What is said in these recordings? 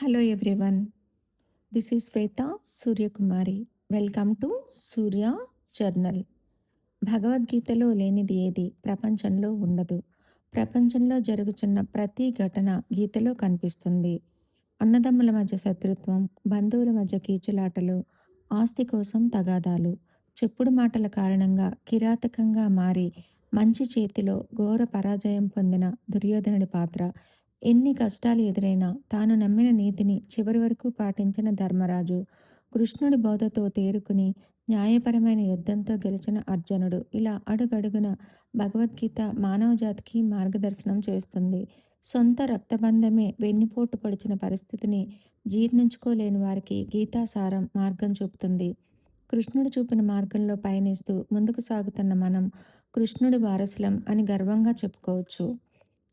Hello everyone. This is Shweta Suryakumari. Welcome to Surya journal. భగవద్గీతలో లేనిది ఏది ప్రపంచంలో ఉండదు. ప్రపంచంలో జరుగుతున్న ప్రతి ఘటన గీతలో కనిపిస్తుంది. అన్నదమ్ముల మధ్య శత్రుత్వం, బంధువుల మధ్య కీచులాటలు, ఆస్తి కోసం తగాదాలు, చెప్పుడు మాటల కారణంగా కిరాతకంగా మారి మంచి చేతిలో ఘోర పరాజయం పొందిన దుర్యోధనుడి పాత్ర, ఎన్ని కష్టాలు ఎదురైనా తాను నమ్మిన నీతిని చివరి వరకు పాటించిన ధర్మరాజు, కృష్ణుడి బోధతో తేరుకుని న్యాయపరమైన యుద్ధంతో గెలిచిన అర్జునుడు, ఇలా అడుగడుగున భగవద్గీత మానవ జాతికి మార్గదర్శనం చేస్తుంది. సొంత రక్తబంధమే వెన్నుపోటు పొడిచిన పరిస్థితిని జీర్ణించుకోలేని వారికి గీతాసారం మార్గం చూపుతుంది. కృష్ణుడు చూపిన మార్గంలో పయనిస్తూ ముందుకు సాగుతున్న మనం కృష్ణుడి వారసులం అని గర్వంగా చెప్పుకోవచ్చు.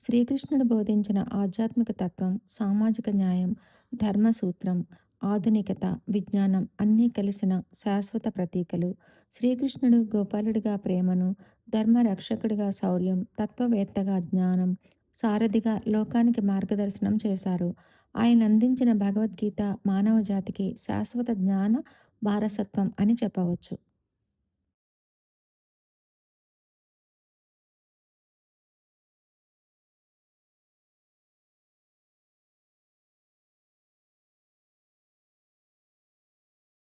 శ్రీకృష్ణుడు బోధించిన ఆధ్యాత్మిక తత్వం, సామాజిక న్యాయం, ధర్మసూత్రం, ఆధునికత, విజ్ఞానం అన్నీ కలిసిన శాశ్వత ప్రతీకలు. శ్రీకృష్ణుడు గోపాలుడిగా ప్రేమను, ధర్మరక్షకుడిగా శౌర్యం, తత్వవేత్తగా జ్ఞానం, సారథిగా లోకానికి మార్గదర్శనం చేశారు. ఆయన అందించిన భగవద్గీత మానవ జాతికి శాశ్వత జ్ఞాన వారసత్వం అని చెప్పవచ్చు.